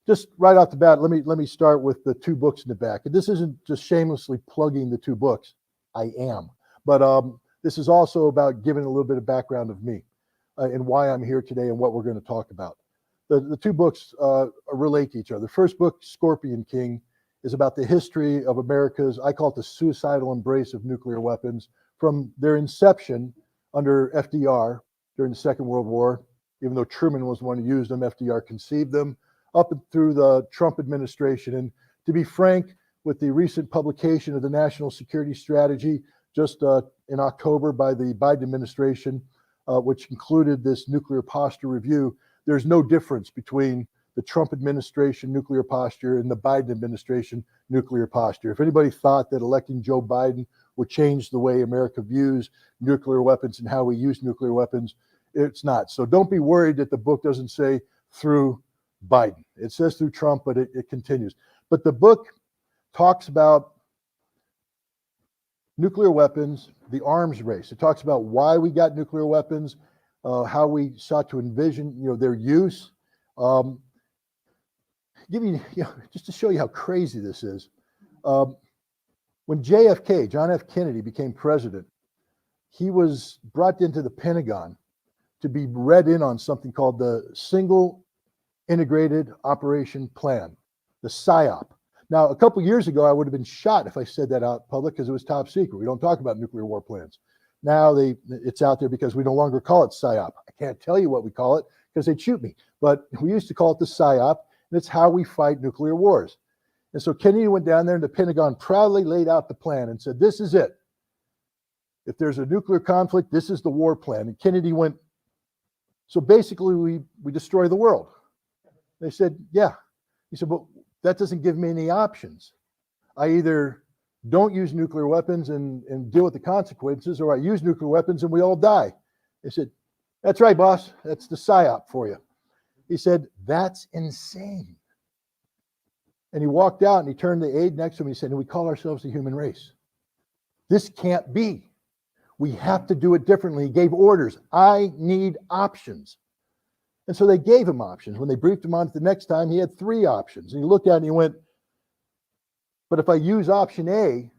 just right off the bat, let me start with the two books in the back. And this isn't just shamelessly plugging the two books. I am. But this is also about giving a little bit of background of me and why I'm here today and what we're going to talk about. The two books relate to each other. The first book, Scorpion King, is about the history of America's, I call it the suicidal embrace of nuclear weapons, from their inception under FDR during the Second World War. Even though Truman was the one who used them, FDR conceived them, up and through the Trump administration. And to be frank, with the recent publication of the National Security Strategy just in October by the Biden administration, which included this nuclear posture review, there's no difference between the Trump administration nuclear posture and the Biden administration nuclear posture. If anybody thought that electing Joe Biden would change the way America views nuclear weapons and how we use nuclear weapons, it's not. So don't be worried that the book doesn't say through Biden. It says through Trump, but it continues. But the book talks about nuclear weapons, the arms race. It talks about why we got nuclear weapons, how we sought to envision, their use. Just to show you how crazy this is. When JFK, John F. Kennedy, became president, he was brought into the Pentagon to be read in on something called the Single Integrated Operation Plan, the PSYOP. Now, a couple years ago, I would have been shot if I said that out public because it was top secret. We don't talk about nuclear war plans. Now it's out there because we no longer call it PSYOP. I can't tell you what we call it because they'd shoot me. But we used to call it the PSYOP, and it's how we fight nuclear wars. And so Kennedy went down there, and the Pentagon proudly laid out the plan and said, this is it. If there's a nuclear conflict, this is the war plan. And Kennedy went, so basically we destroy the world. They said, yeah. He said, but that doesn't give me any options. I either don't use nuclear weapons and deal with the consequences, or I use nuclear weapons and we all die. They said, that's right, boss. That's the PSYOP for you. He said, that's insane. And he walked out and he turned to the aide next to him and he said, and we call ourselves the human race. This can't be. We have to do it differently. He gave orders. I need options. And so they gave him options. When they briefed him on it the next time, he had 3 options. And he looked at it and he went, but if I use option A,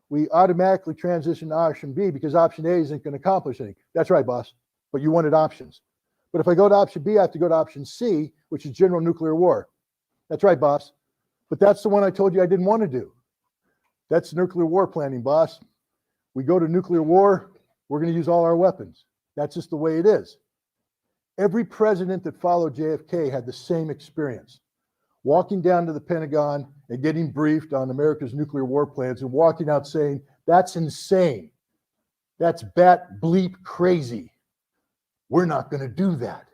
we automatically transition to option B because option A isn't going to accomplish anything. That's right, boss. But you wanted options. But if I go to option B, I have to go to option C, which is general nuclear war. That's right, boss. But that's the one I told you I didn't want to do. That's nuclear war planning, boss. We go to nuclear war, we're going to use all our weapons. That's just the way it is. Every president that followed JFK had the same experience. Walking down to the Pentagon and getting briefed on America's nuclear war plans and walking out saying, that's insane. That's bat bleep crazy. We're not going to do that.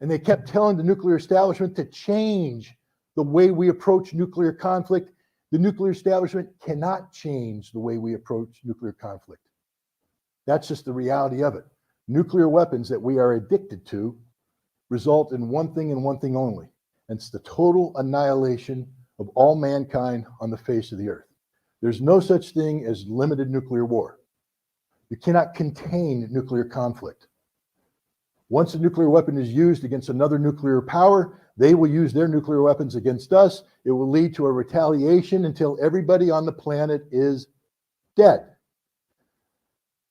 And they kept telling the nuclear establishment to change the way we approach nuclear conflict. The nuclear establishment cannot change the way we approach nuclear conflict. That's just the reality of it. Nuclear weapons that we are addicted to result in one thing and one thing only. And it's the total annihilation of all mankind on the face of the earth. There's no such thing as limited nuclear war. You cannot contain nuclear conflict. Once a nuclear weapon is used against another nuclear power, they will use their nuclear weapons against us. It will lead to a retaliation until everybody on the planet is dead.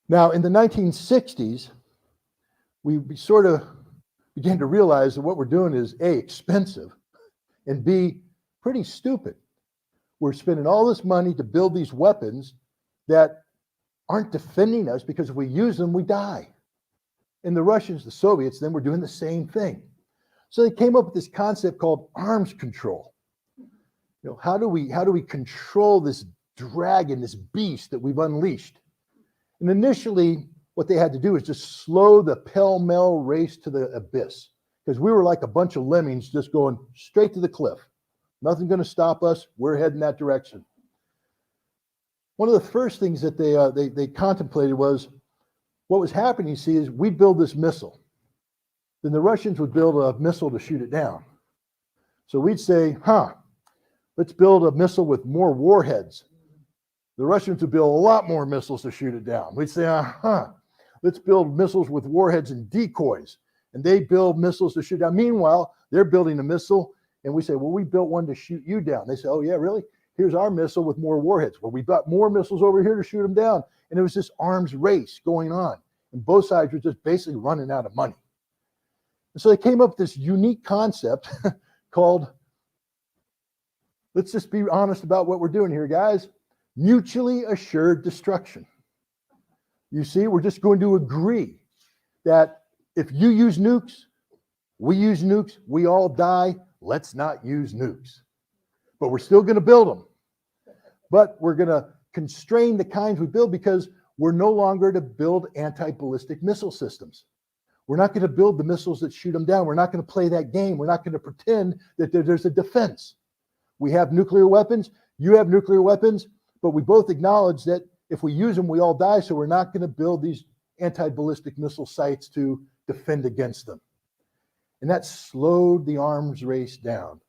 Now, in the 1960s, we sort of began to realize that what we're doing is A, expensive, and B, pretty stupid. We're spending all this money to build these weapons that aren't defending us because if we use them, we die. And the Russians, the Soviets, then were doing the same thing. So they came up with this concept called arms control. How do we control this dragon, this beast that we've unleashed? And initially, what they had to do is just slow the pell-mell race to the abyss, because we were like a bunch of lemmings just going straight to the cliff. Nothing's going to stop us. We're heading that direction. One of the first things that they contemplated was what was happening, you see, is we'd build this missile. Then the Russians would build a missile to shoot it down. So we'd say, let's build a missile with more warheads. The Russians would build a lot more missiles to shoot it down. We'd say, let's build missiles with warheads and decoys. And they build missiles to shoot down. Meanwhile, they're building a missile And we say, well, we built one to shoot you down. They say, oh, yeah, really? Here's our missile with more warheads. Well, we've got more missiles over here to shoot them down. And it was this arms race going on. And both sides were just basically running out of money. And so they came up with this unique concept called, let's just be honest about what we're doing here, guys, mutually assured destruction. You see, we're just going to agree that if you use nukes, we all die, let's not use nukes. But we're still going to build them. But we're going to constrain the kinds we build because we're no longer to build anti-ballistic missile systems. We're not going to build the missiles that shoot them down. We're not going to play that game. We're not going to pretend that there's a defense. We have nuclear weapons. You have nuclear weapons. But we both acknowledge that if we use them, we all die. So we're not going to build these anti-ballistic missile sites to defend against them. And that slowed the arms race down.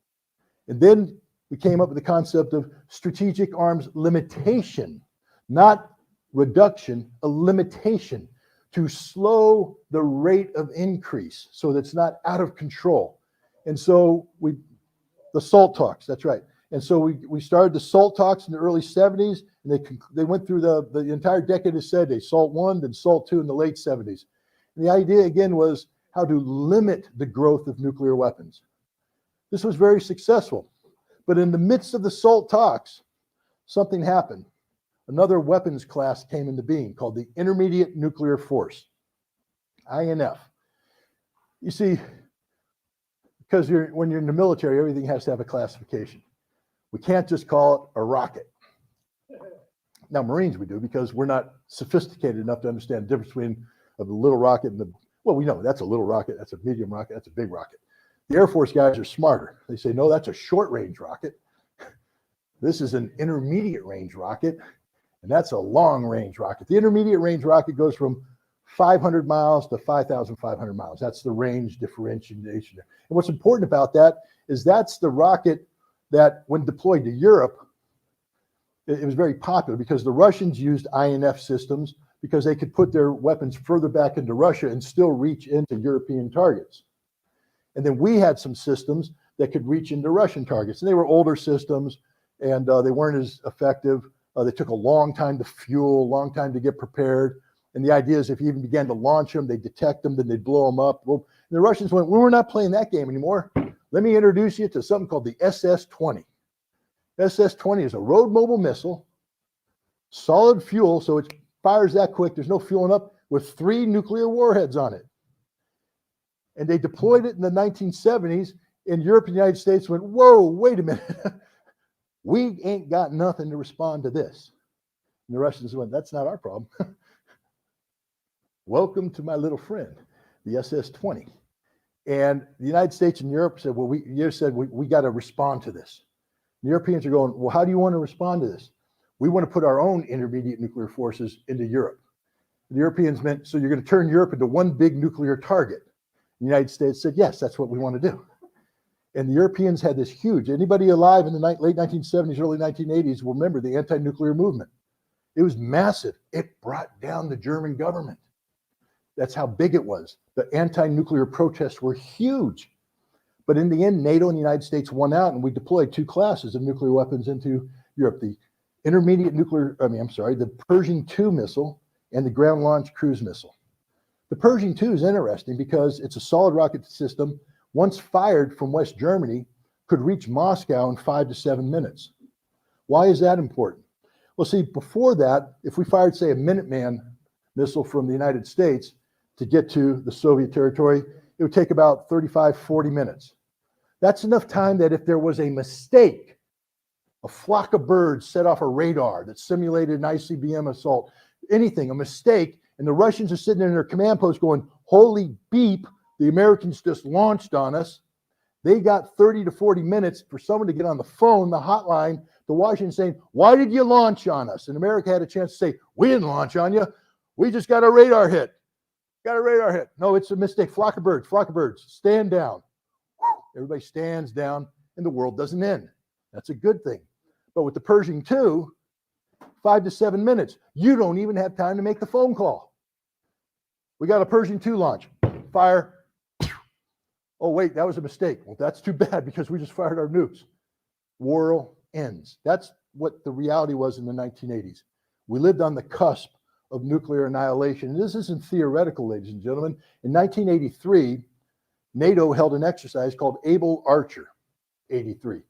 And then we came up with the concept of strategic arms limitation, not reduction, a limitation to slow the rate of increase so that it's not out of control. And so the SALT talks, that's right. And so we started the SALT talks in the early 70s, and they went through the entire decade of SALT, SALT 1, then SALT 2 in the late 70s. And the idea, again, was how to limit the growth of nuclear weapons. This was very successful. But in the midst of the SALT talks, something happened. Another weapons class came into being called the Intermediate Nuclear Force, INF. You see, because when you're in the military, everything has to have a classification. We can't just call it a rocket. Now, Marines we do because we're not sophisticated enough to understand the difference between a little rocket and well, we know that's a little rocket, that's a medium rocket, that's a big rocket. The Air Force guys are smarter. They say, no, that's a short-range rocket. This is an intermediate-range rocket, and that's a long-range rocket. The intermediate-range rocket goes from 500 miles to 5,500 miles. That's the range differentiation. And what's important about that is that's the rocket that, when deployed to Europe, it was very popular because the Russians used INF systems because they could put their weapons further back into Russia and still reach into European targets. And then we had some systems that could reach into Russian targets. And they were older systems, and they weren't as effective. They took a long time to fuel, a long time to get prepared. And the idea is if you even began to launch them, they'd detect them, then they'd blow them up. Well, the Russians went, well, we're not playing that game anymore. Let me introduce you to something called the SS-20. SS-20 is a road mobile missile, solid fuel, so it fires that quick. There's no fueling up, with 3 nuclear warheads on it. And they deployed it in the 1970s, and Europe and the United States went, whoa, wait a minute. We ain't got nothing to respond to this. And the Russians went, that's not our problem. Welcome to my little friend, the SS-20. And the United States and Europe said, well, we got to respond to this. The Europeans are going, well, how do you want to respond to this? We want to put our own intermediate nuclear forces into Europe. The Europeans meant, so you're going to turn Europe into one big nuclear target. The United States said, yes, that's what we want to do. And the Europeans had this huge, anybody alive in the late 1970s, early 1980s will remember the anti-nuclear movement. It was massive. It brought down the German government. That's how big it was. The anti-nuclear protests were huge. But in the end, NATO and the United States won out, and we deployed 2 classes of nuclear weapons into Europe. The the Pershing II missile and the ground launch cruise missile. The Pershing II is interesting because it's a solid rocket system. Once fired from West Germany, could reach Moscow in 5 to 7 minutes. Why is that important? Well, see, before that, if we fired, say, a Minuteman missile from the United States to get to the Soviet territory, it would take about 35, 40 minutes. That's enough time that if there was a mistake, a flock of birds set off a radar that simulated an ICBM assault, anything, a mistake, and the Russians are sitting in their command post going, holy beep, the Americans just launched on us. They got 30 to 40 minutes for someone to get on the phone, the hotline, to Washington saying, why did you launch on us? And America had a chance to say, we didn't launch on you. We just got a radar hit. Got a radar hit. No, it's a mistake. Flock of birds, stand down. Everybody stands down and the world doesn't end. That's a good thing. But with the Pershing II, 5 to 7 minutes, you don't even have time to make the phone call. We got a Pershing II launch. Fire. Oh, wait, that was a mistake. Well, that's too bad because we just fired our nukes. War ends. That's what the reality was in the 1980s. We lived on the cusp of nuclear annihilation. And this isn't theoretical, ladies and gentlemen. In 1983, NATO held an exercise called Able Archer, 83,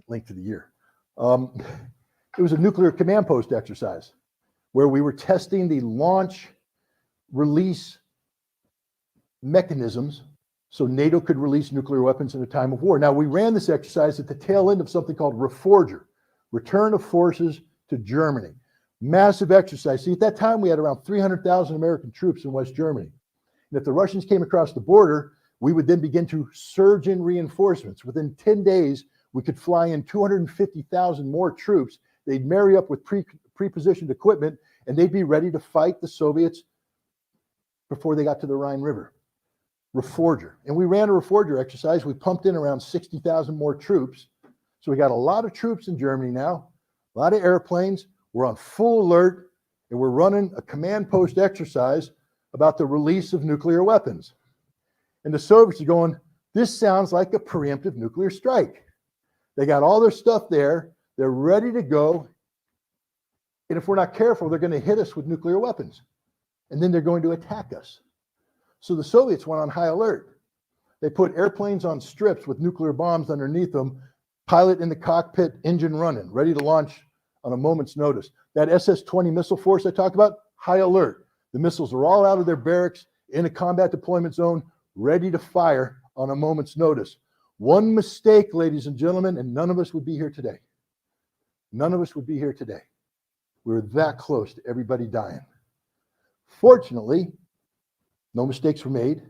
linked to the year. It was a nuclear command post exercise where we were testing the launch release mechanisms so NATO could release nuclear weapons in a time of war. Now, we ran this exercise at the tail end of something called Reforger, Return of Forces to Germany. Massive exercise. See, at that time, we had around 300,000 American troops in West Germany. And if the Russians came across the border, we would then begin to surge in reinforcements. Within 10 days, we could fly in 250,000 more troops. They'd marry up with pre-positioned equipment, and they'd be ready to fight the Soviets before they got to the Rhine River. Reforger. And we ran a Reforger exercise. We pumped in around 60,000 more troops. So we got a lot of troops in Germany now, a lot of airplanes. We're on full alert, and we're running a command post exercise about the release of nuclear weapons. And the Soviets are going, this sounds like a preemptive nuclear strike. They got all their stuff there. They're ready to go. And if we're not careful, they're going to hit us with nuclear weapons. And then they're going to attack us. So the Soviets went on high alert. They put airplanes on strips with nuclear bombs underneath them, pilot in the cockpit, engine running, ready to launch on a moment's notice. That SS-20 missile force I talked about, high alert. The missiles are all out of their barracks in a combat deployment zone, ready to fire on a moment's notice. One mistake, ladies and gentlemen, and none of us would be here today. None of us would be here today. We were that close to everybody dying. Fortunately, no mistakes were made,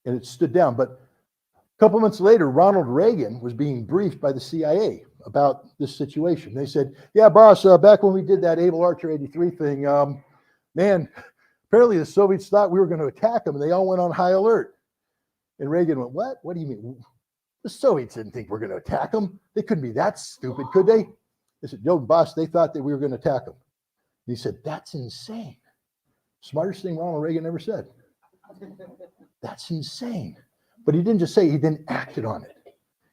and it stood down. But a couple months later, Ronald Reagan was being briefed by the CIA about this situation. They said, yeah, boss, back when we did that Able Archer 83 thing, man, apparently the Soviets thought we were going to attack them, and they all went on high alert. And Reagan went, what? What do you mean? The Soviets didn't think we're going to attack them. They couldn't be that stupid, could they? They said, yo, boss, they thought that we were going to attack them. And he said, that's insane. Smartest thing Ronald Reagan ever said. That's insane. But he didn't just say, he then acted on it.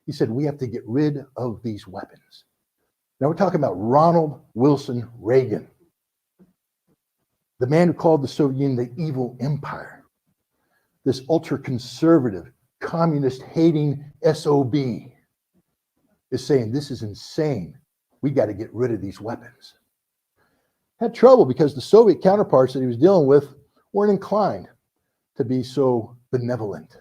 He said, we have to get rid of these weapons. Now we're talking about Ronald Wilson Reagan, the man who called the Soviet Union the evil empire, this ultra-conservative, communist-hating SOB is saying, this is insane. We got to get rid of these weapons. Had trouble because the Soviet counterparts that he was dealing with weren't inclined to be so benevolent.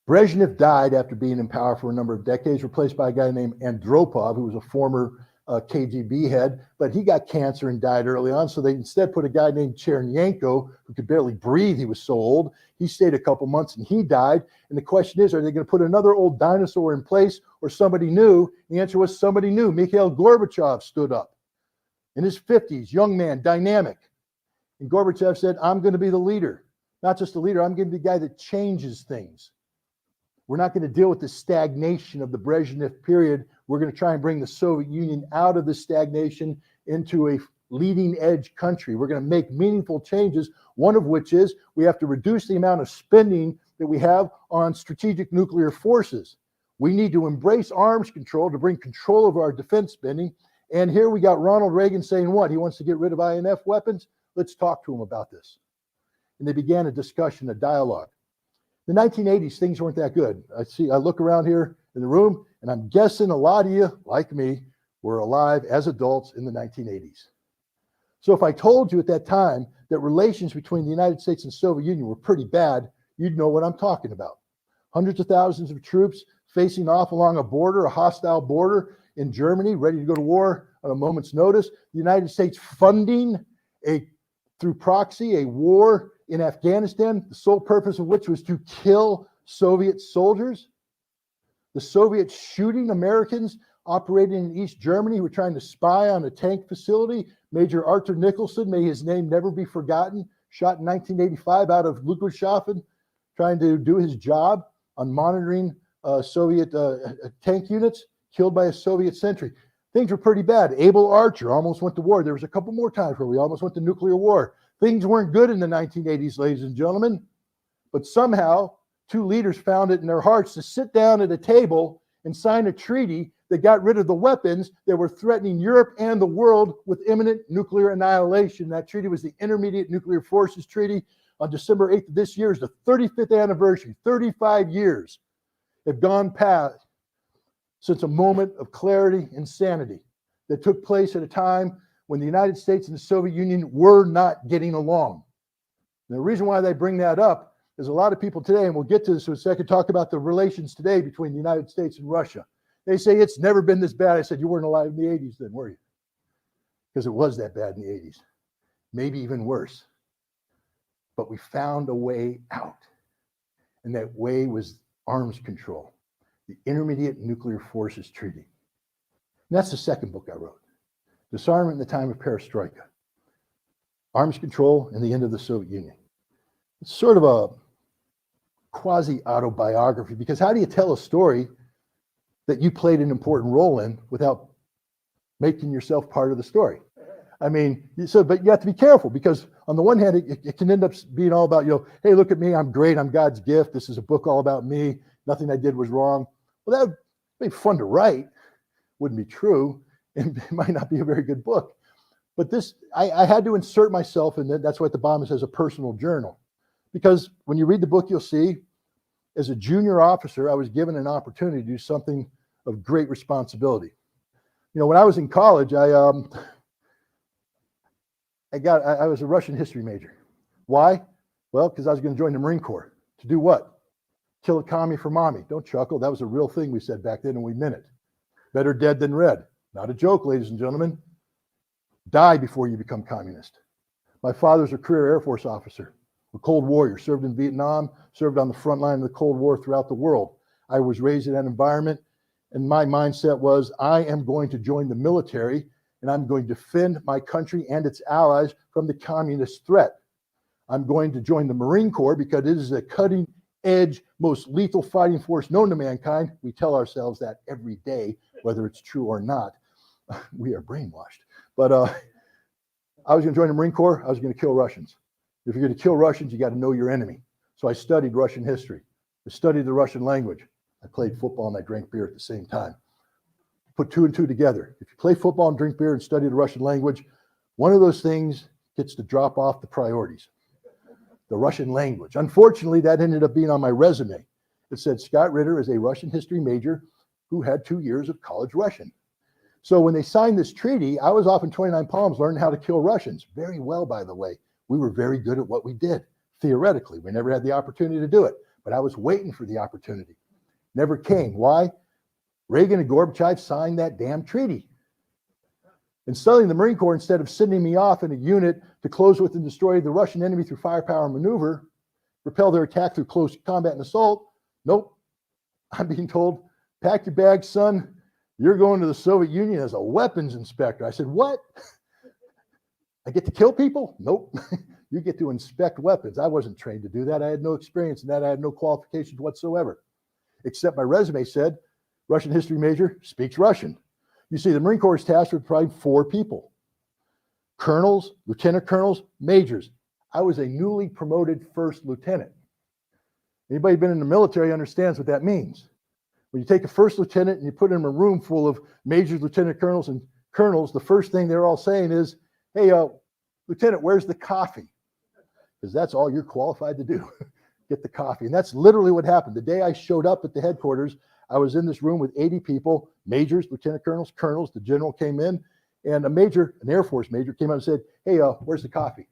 Brezhnev died after being in power for a number of decades, replaced by a guy named Andropov, who was a former KGB head, but he got cancer and died early on. So they instead put a guy named Chernenko, who could barely breathe. He was so old. He stayed a couple months and he died. And the question is, are they going to put another old dinosaur in place or somebody new? The answer was somebody new. Mikhail Gorbachev stood up in his 50s, young man, dynamic. And Gorbachev said, I'm going to be the leader. Not just the leader, I'm going to be the guy that changes things. We're not going to deal with the stagnation of the Brezhnev period. We're going to try and bring the Soviet Union out of the stagnation into a leading edge country. We're going to make meaningful changes, one of which is we have to reduce the amount of spending that we have on strategic nuclear forces. We need to embrace arms control to bring control over our defense spending. And here we got Ronald Reagan saying what? He wants to get rid of INF weapons? Let's talk to him about this. And they began a discussion, a dialogue. In the 1980s, things weren't that good. I look around here in the room, and I'm guessing a lot of you, like me, were alive as adults in the 1980s. So if I told you at that time that relations between the United States and Soviet Union were pretty bad, you'd know what I'm talking about. Hundreds of thousands of troops facing off along a border, a hostile border in Germany, ready to go to war on a moment's notice. The United States funding through proxy, a war in Afghanistan, the sole purpose of which was to kill Soviet soldiers. The Soviets shooting Americans operating in East Germany who were trying to spy on a tank facility. Major Arthur Nicholson, may his name never be forgotten, shot in 1985 out of Ludwigshafen, trying to do his job on monitoring Soviet tank units, killed by a Soviet sentry. Things were pretty bad. Able Archer almost went to war. There was a couple more times where we almost went to nuclear war. Things weren't good in the 1980s, ladies and gentlemen, but somehow two leaders found it in their hearts to sit down at a table and sign a treaty that got rid of the weapons that were threatening Europe and the world with imminent nuclear annihilation. That treaty was the Intermediate Nuclear Forces Treaty. On December 8th of this year is the 35th anniversary. 35 years have gone past since a moment of clarity and sanity that took place at a time when the United States and the Soviet Union were not getting along. And the reason why they bring that up is a lot of people today, and we'll get to this in a second, talk about the relations today between the United States and Russia. They say it's never been this bad. I said, you weren't alive in the 80s then, were you? Because it was that bad in the 80s. Maybe even worse. But we found a way out. And that way was arms control, the Intermediate Nuclear Forces Treaty. And that's the second book I wrote. Disarmament in the Time of Perestroika. Arms control and the end of the Soviet Union. It's sort of a quasi-autobiography, because how do you tell a story that you played an important role in without making yourself part of the story? I mean, but you have to be careful, because on the one hand, it can end up being all about, hey, look at me, I'm great, I'm God's gift, this is a book all about me, nothing I did was wrong. Well, that would be fun to write, wouldn't be true, and it might not be a very good book. But this, I had to insert myself, and that's why at the bottom it says a personal journal. Because when you read the book, you'll see, as a junior officer, I was given an opportunity to do something of great responsibility. When I was in college, I was a Russian history major. Why? Well, because I was going to join the Marine Corps. To do what? Kill a commie for mommy. Don't chuckle. That was a real thing we said back then, and we meant it. Better dead than red. Not a joke, ladies and gentlemen. Die before you become communist. My father's a career Air Force officer, a Cold Warrior, served in Vietnam, served on the front line of the Cold War throughout the world. I was raised in that environment, and my mindset was, I am going to join the military, and I'm going to defend my country and its allies from the communist threat. I'm going to join the Marine Corps because it is a cutting-edge, most lethal fighting force known to mankind. We tell ourselves that every day, whether it's true or not. We are brainwashed. But I was going to join the Marine Corps. I was going to kill Russians. If you're going to kill Russians, you got to know your enemy. So I studied Russian history. I studied the Russian language. I played football and I drank beer at the same time. Put two and two together. If you play football and drink beer and study the Russian language, one of those things gets to drop off the priorities. The Russian language. Unfortunately, that ended up being on my resume. It said Scott Ritter is a Russian history major who had 2 years of college Russian. So when they signed this treaty, I was off in 29 Palms learning how to kill Russians. Very well, by the way. We were very good at what we did, theoretically. We never had the opportunity to do it, but I was waiting for the opportunity. Never came. Why? Reagan and Gorbachev signed that damn treaty. And suddenly the Marine Corps, instead of sending me off in a unit to close with and destroy the Russian enemy through firepower and maneuver, repel their attack through close combat and assault, nope. I'm being told, pack your bags, son. You're going to the Soviet Union as a weapons inspector. I said, what? I get to kill people? Nope. You get to inspect weapons. I wasn't trained to do that. I had no experience in that. I had no qualifications whatsoever, except my resume said, Russian history major, speaks Russian. You see, the Marine Corps is tasked with probably 4 people. Colonels, lieutenant colonels, majors. I was a newly promoted first lieutenant. Anybody been in the military understands what that means. When you take a first lieutenant and you put him in a room full of majors, lieutenant colonels, and colonels, the first thing they're all saying is, hey, lieutenant, where's the coffee? Because that's all you're qualified to do, get the coffee. And that's literally what happened. The day I showed up at the headquarters, I was in this room with 80 people, majors, lieutenant colonels, colonels. The general came in, and a major, an Air Force major, came out and said, hey, where's the coffee?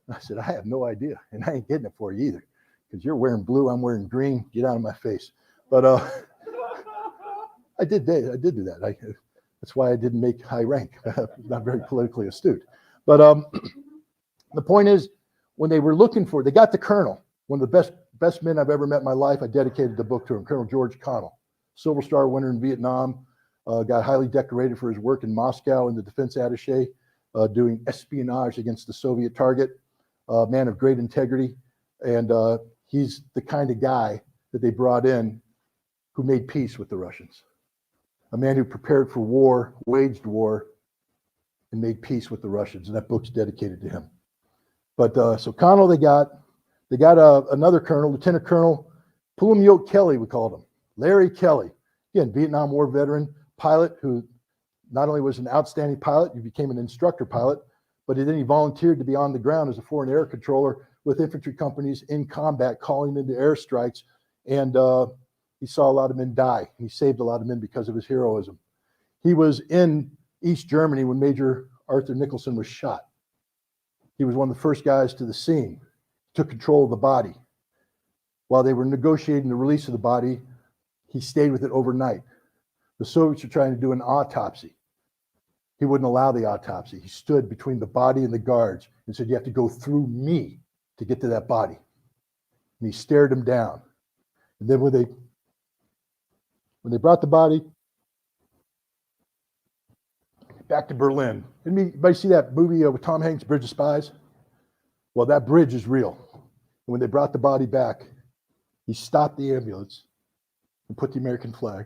I said, I have no idea, and I ain't getting it for you either, because you're wearing blue, I'm wearing green. Get out of my face. But I did do that. That's why I didn't make high rank. Not very politically astute. But the point is, when they were looking for, they got the colonel, one of the best men I've ever met in my life. I dedicated the book to him, Colonel George Connell, Silver Star winner in Vietnam, got highly decorated for his work in Moscow in the defense attaché, doing espionage against the Soviet target, man of great integrity. And he's the kind of guy that they brought in who made peace with the Russians. A man who prepared for war, waged war, and made peace with the Russians. And that book's dedicated to him. But so Connell they got another colonel, lieutenant colonel, Pulamyote Kelly, we called him. Larry Kelly, again, Vietnam War veteran, pilot who not only was an outstanding pilot, he became an instructor pilot, but then he volunteered to be on the ground as a foreign air controller with infantry companies in combat, calling into airstrikes. And he saw a lot of men die. He saved a lot of men because of his heroism. He was in East Germany when Major Arthur Nicholson was shot. He was one of the first guys to the scene, took control of the body. While they were negotiating the release of the body, he stayed with it overnight. The Soviets were trying to do an autopsy. He wouldn't allow the autopsy. He stood between the body and the guards and said, "You have to go through me to get to that body." And he stared him down. And then when they brought the body back to Berlin, anybody see that movie with Tom Hanks, Bridge of Spies? Well, that bridge is real. And when they brought the body back, he stopped the ambulance and put the American flag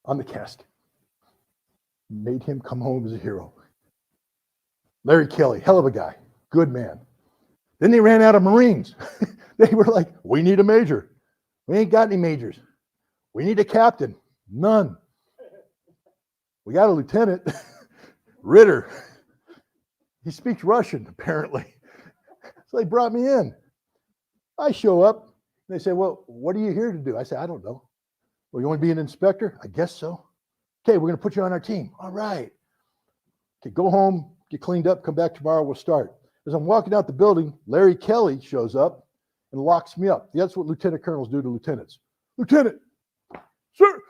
on the casket. Made him come home as a hero. Larry Kelly, hell of a guy, good man. Then they ran out of Marines. They were like, "We need a major." We ain't got any majors. We need a captain. None. We got a lieutenant, Ritter. He speaks Russian, apparently. So they brought me in. I show up. They say, "Well, what are you here to do?" I say, "I don't know." "Well, you want to be an inspector?" "I guess so." "Okay, we're going to put you on our team." "All right." "Okay, go home, get cleaned up, come back tomorrow, we'll start." As I'm walking out the building, Larry Kelly shows up and locks me up. That's what lieutenant colonels do to lieutenants. "Lieutenant, sir."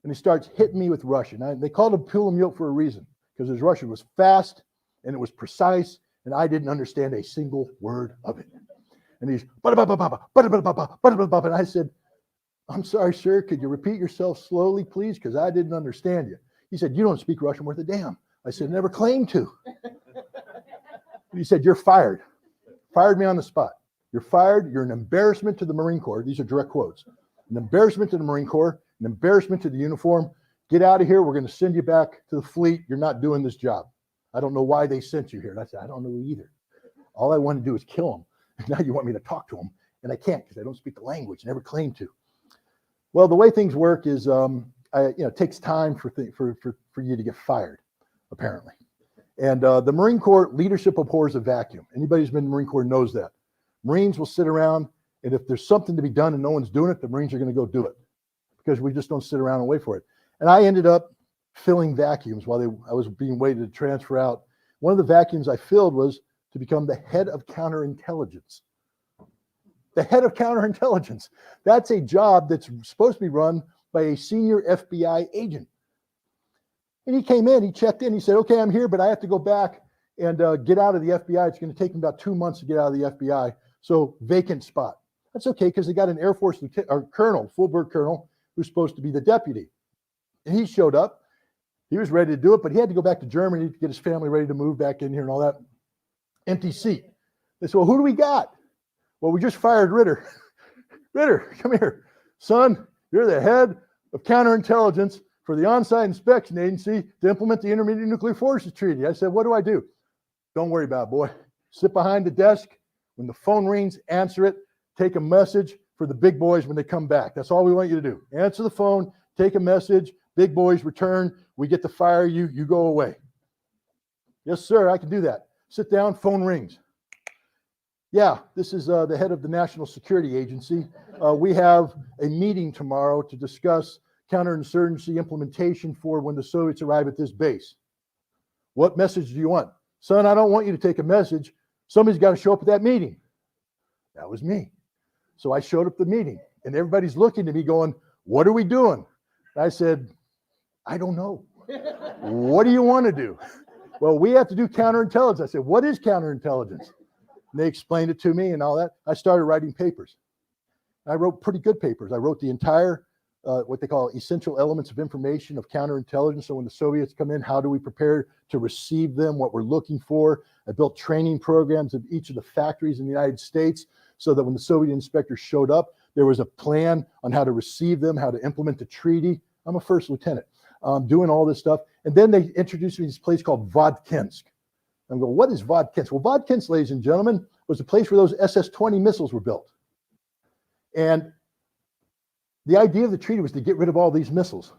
And he starts hitting me with Russian. They called him Pulamyote for a reason, because his Russian was fast and it was precise, and I didn't understand a single word of it. And he's, and I said, "I'm sorry, sir, could you repeat yourself slowly, please? Because I didn't understand you." He said, "You don't speak Russian worth a damn." I said, "Never claimed to." He said, "You're fired." Fired me on the spot. "You're fired. You're an embarrassment to the Marine Corps." These are direct quotes. "An embarrassment to the Marine Corps, an embarrassment to the uniform. Get out of here. We're going to send you back to the fleet. You're not doing this job. I don't know why they sent you here." And I said, "I don't know either. All I want to do is kill them. And now you want me to talk to them. And I can't because I don't speak the language. Never claimed to." Well, the way things work is, it takes time for you to get fired, apparently. And the Marine Corps leadership abhors a vacuum. Anybody who's been in the Marine Corps knows that. Marines will sit around, and if there's something to be done and no one's doing it, the Marines are going to go do it, because we just don't sit around and wait for it. And I ended up filling vacuums while I was being waited to transfer out. One of the vacuums I filled was to become the head of counterintelligence. The head of counterintelligence. That's a job that's supposed to be run by a senior FBI agent. And he came in, he checked in, he said, "Okay, I'm here, but I have to go back and get out of the FBI. It's going to take him about 2 months to get out of the FBI. So vacant spot." That's okay, because they got an Air Force colonel, full-bird colonel, who's supposed to be the deputy. And he showed up. He was ready to do it, but he had to go back to Germany to get his family ready to move back in here and all that. Empty seat. They said, "Well, who do we got?" "Well, we just fired Ritter." "Ritter, come here. Son, you're the head of counterintelligence for the On-Site Inspection Agency to implement the Intermediate Nuclear Forces Treaty." I said, "What do I do?" "Don't worry about it, boy. Sit behind the desk. When the phone rings, answer it. Take a message for the big boys when they come back. That's all we want you to do. Answer the phone, take a message, big boys return, we get to fire you, you go away." "Yes, sir, I can do that." Sit down, phone rings. "Yeah, this is the head of the National Security Agency. We have a meeting tomorrow to discuss counterinsurgency implementation for when the Soviets arrive at this base." "What message do you want?" "Son, I don't want you to take a message. Somebody's got to show up at that meeting." That was me. So I showed up at the meeting, and everybody's looking at me going, "What are we doing?" And I said, "I don't know." "What do you want to do?" "Well, we have to do counterintelligence." I said, "What is counterintelligence?" And they explained it to me and all that. I started writing papers. I wrote pretty good papers. I wrote the entire, what they call essential elements of information of counterintelligence. So when the Soviets come in, how do we prepare to receive them, what we're looking for. I built training programs of each of the factories in the United States so that when the Soviet inspectors showed up, there was a plan on how to receive them, how to implement the treaty. I'm a first lieutenant, doing all this stuff. And then they introduced me to this place called Vodkinsk. I'm going, what is Vodkinsk? Well, Vodkinsk, ladies and gentlemen, was the place where those SS-20 missiles were built. And The idea of the treaty was to get rid of all these missiles.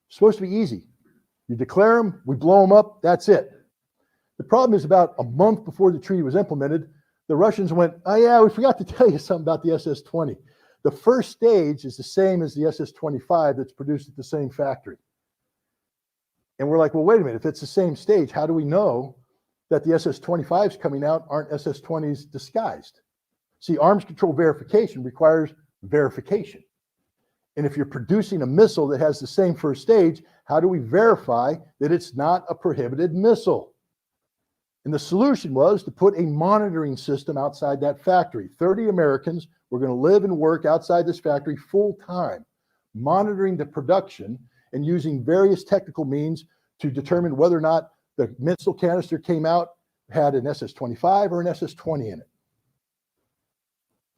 It's supposed to be easy. You declare them, we blow them up, that's it. The problem is about a month before the treaty was implemented, the Russians went, oh yeah, we forgot to tell you something about the SS-20. The first stage is the same as the SS-25 that's produced at the same factory. And we're like, well, wait a minute, if it's the same stage, how do we know that the SS-25s coming out aren't SS-20s disguised? See, arms control verification requires verification. And if you're producing a missile that has the same first stage, how do we verify that it's not a prohibited missile? And the solution was to put a monitoring system outside that factory. 30 Americans were going to live and work outside this factory full time, monitoring the production and using various technical means to determine whether or not the missile canister came out, had an SS-25 or an SS-20 in it.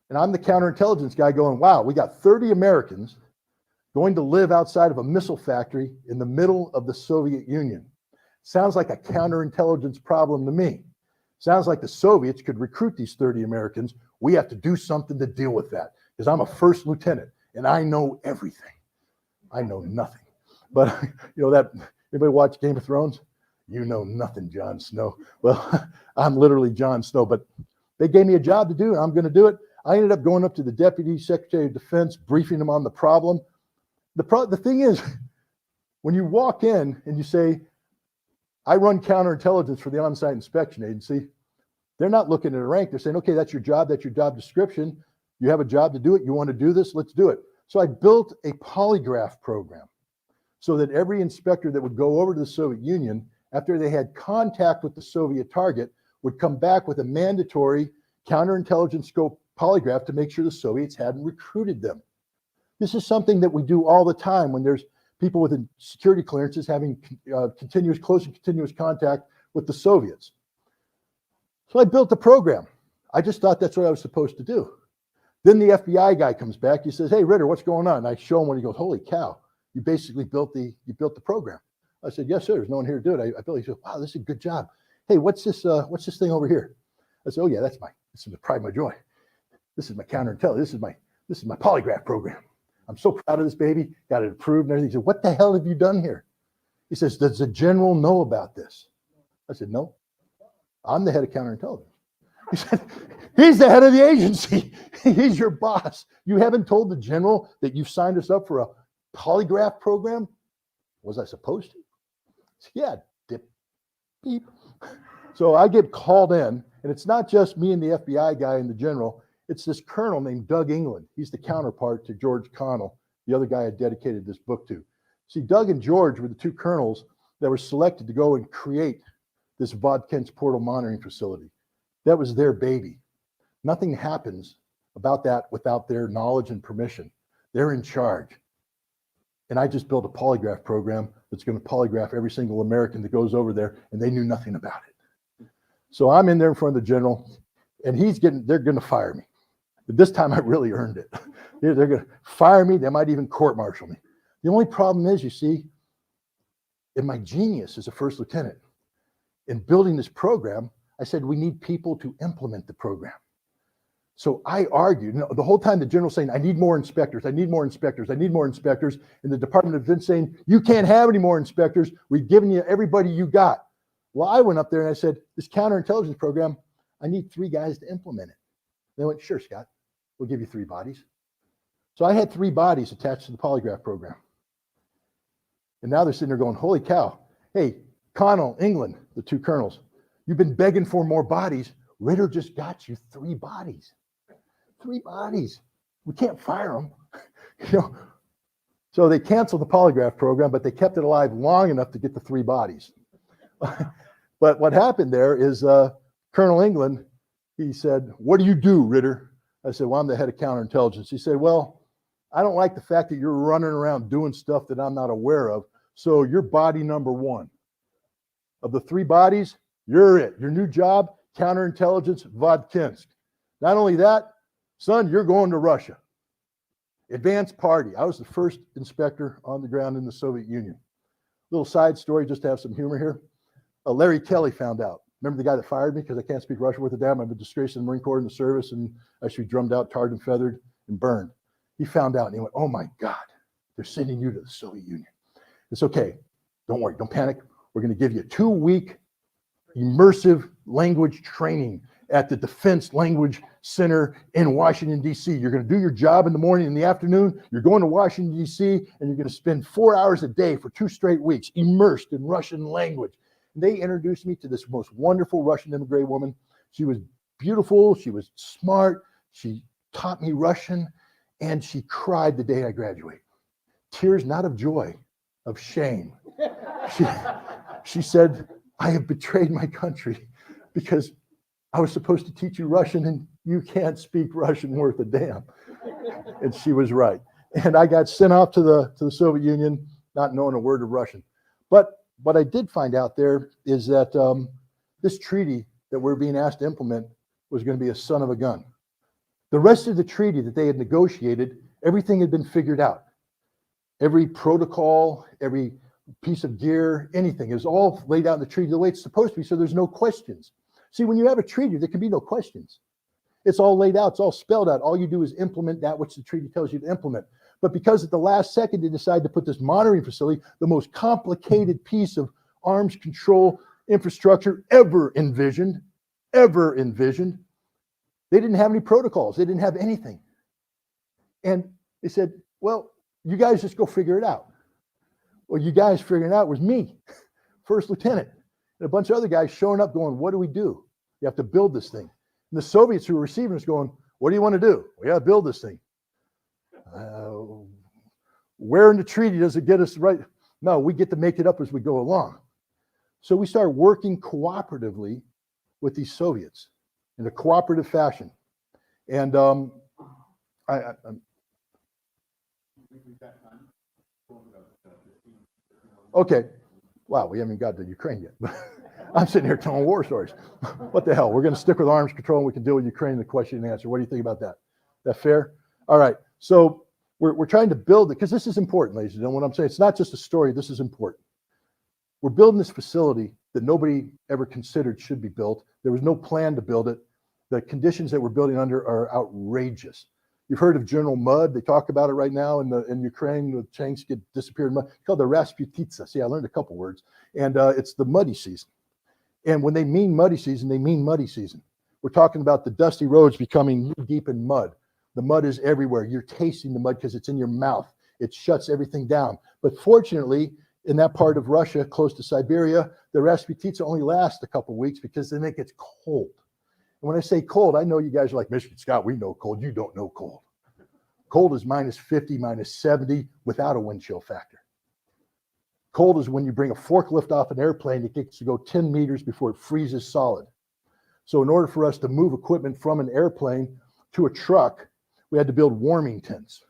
And I'm the counterintelligence guy going, wow, we got 30 Americans going to live outside of a missile factory in the middle of the Soviet Union. Sounds like a counterintelligence problem to me. Sounds like the Soviets could recruit these 30 Americans. We have to do something to deal with that because I'm a first lieutenant and I know everything. I know nothing. But you know that, anybody watch Game of Thrones? You know nothing, Jon Snow. Well, I'm literally Jon Snow, but they gave me a job to do and I'm going to do it. I ended up going up to the Deputy Secretary of Defense, briefing him on the problem. The thing is, when you walk in and you say, I run counterintelligence for the on-site inspection agency, they're not looking at a rank. They're saying, okay, that's your job description. You have a job to do it. You want to do this? Let's do it. So I built a polygraph program so that every inspector that would go over to the Soviet Union, after they had contact with the Soviet target, would come back with a mandatory counterintelligence scope polygraph to make sure the Soviets hadn't recruited them. This is something that we do all the time when there's people with security clearances having close and continuous contact with the Soviets. So I built a program. I just thought that's what I was supposed to do. Then the FBI guy comes back. He says, hey, Ritter, what's going on? And I show him when he goes, holy cow, you basically built the program. I said, yes, sir. There's no one here to do it. I built it. He said, wow, this is a good job. Hey, what's this thing over here? I said, oh yeah, this is the pride of my joy. This is my counterintelligence. This is my polygraph program. I'm so proud of this baby, got it approved and everything. He said, what the hell have you done here? He says, does the general know about this? I said, no, I'm the head of counterintelligence. He said, he's the head of the agency. He's your boss. You haven't told the general that you've signed us up for a polygraph program? Was I supposed to? Said, yeah, dip, beep. So I get called in, and it's not just me and the FBI guy and the general. It's this colonel named Doug England. He's the counterpart to George Connell, the other guy I dedicated this book to. See, Doug and George were the two colonels that were selected to go and create this Vodkinsk portal monitoring facility. That was their baby. Nothing happens about that without their knowledge and permission. They're in charge. And I just built a polygraph program that's going to polygraph every single American that goes over there, and they knew nothing about it. So I'm in there in front of the general, and they're going to fire me. But this time I really earned it. They're going to fire me. They might even court-martial me. The only problem is, you see, in my genius as a first lieutenant, in building this program, I said, we need people to implement the program. So I argued, the whole time the general's saying, I need more inspectors, I need more inspectors, I need more inspectors. And the Department of Defense saying, you can't have any more inspectors. We've given you everybody you got. Well, I went up there and I said, this counterintelligence program, I need 3 guys to implement it. They went, sure, Scott, we'll give you 3 bodies. So I had 3 bodies attached to the polygraph program. And now they're sitting there going, holy cow. Hey, Connell, England, the 2 colonels, you've been begging for more bodies. Ritter just got you 3 bodies. 3 bodies. We can't fire them. So they canceled the polygraph program, but they kept it alive long enough to get the 3 bodies. But what happened there is Colonel England, he said, what do you do, Ritter? I said, well, I'm the head of counterintelligence. He said, well, I don't like the fact that you're running around doing stuff that I'm not aware of. So you're body number 1. Of the 3 bodies, you're it. Your new job, counterintelligence, Vodkinsk. Not only that, son, you're going to Russia. Advanced party. I was the first inspector on the ground in the Soviet Union. Little side story, just to have some humor here. Larry Kelly found out. Remember the guy that fired me because I can't speak Russian worth a damn? I'm a disgrace in the Marine Corps in the service, and I should be drummed out, tarred and feathered, and burned. he found out and he went, oh my God, they're sending you to the Soviet Union. It's okay. Don't worry. Don't panic. We're going to give you a 2-week immersive language training at the Defense Language Center in Washington, D.C. You're going to do your job in the morning and in the afternoon. You're going to Washington, D.C., and you're going to spend 4 hours a day for 2 straight weeks immersed in Russian language. And they introduced me to this most wonderful Russian immigrant woman. She was beautiful. She was smart. She taught me Russian, and she cried the day I graduated. Tears not of joy, of shame. She said, I have betrayed my country because I was supposed to teach you Russian and you can't speak Russian worth a damn. And she was right. And I got sent off to the Soviet Union, not knowing a word of Russian. But what I did find out there is that this treaty that we're being asked to implement was going to be a son of a gun. The rest of the treaty that they had negotiated, everything had been figured out. Every protocol, every piece of gear, anything is all laid out in the treaty the way it's supposed to be, so there's no questions. See, when you have a treaty, there can be no questions. It's all laid out, it's all spelled out. All you do is implement that which the treaty tells you to implement. But because at the last second they decide to put this monitoring facility, the most complicated piece of arms control infrastructure ever envisioned, they didn't have any protocols, they didn't have anything. And they said, well, you guys just go figure it out. Well, you guys figuring it out was me, first lieutenant, and a bunch of other guys showing up going, what do we do? You have to build this thing. And the Soviets who were receiving us going, what do you want to do? We got to build this thing. Where in the treaty does it get us right? No, we get to make it up as we go along. So we start working cooperatively with these Soviets in a cooperative fashion. And okay. Wow, we haven't got to Ukraine yet. I'm sitting here telling war stories. What the hell? We're going to stick with arms control and we can deal with Ukraine in the question and answer. What do you think about that? That fair? All right. So we're trying to build it because this is important, ladies and gentlemen. What I'm saying, it's not just a story. This is important. We're building this facility that nobody ever considered should be built. There was no plan to build it. The conditions that we're building under are outrageous. You've heard of General Mud. They talk about it right now in Ukraine. The tanks get disappeared in mud. It's called the Rasputitsa. See, I learned a couple words. And it's the muddy season. And when they mean muddy season, they mean muddy season. We're talking about the dusty roads becoming knee deep in mud. The mud is everywhere. You're tasting the mud because it's in your mouth. It shuts everything down. But fortunately, in that part of Russia, close to Siberia, the Rasputitsa only lasts a couple weeks because then it gets cold. And when I say cold, I know you guys are like, Michigan Scott, we know cold. You don't know cold. Cold is minus 50, minus 70 without a wind chill factor. Cold is when you bring a forklift off an airplane, it gets to go 10 meters before it freezes solid. So in order for us to move equipment from an airplane to a truck, we had to build warming tents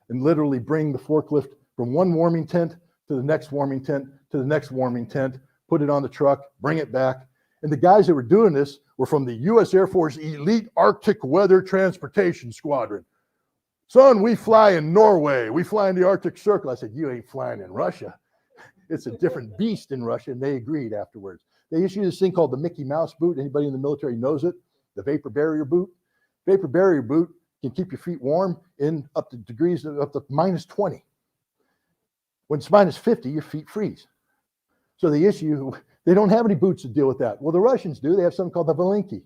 and literally bring the forklift from one warming tent to the next warming tent to the next warming tent, put it on the truck, bring it back. And the guys that were doing this were from the U.S. Air Force Elite Arctic Weather Transportation Squadron. Son, we fly in Norway. We fly in the Arctic Circle. I said, you ain't flying in Russia. It's a different beast in Russia, and they agreed afterwards. They issued this thing called the Mickey Mouse boot. Anybody in the military knows it, the vapor barrier boot. Vapor barrier boot can keep your feet warm in up to degrees up to minus 20. When it's minus 50, your feet freeze. So the issue, they don't have any boots to deal with that. Well, the Russians do. They have something called the Valinki.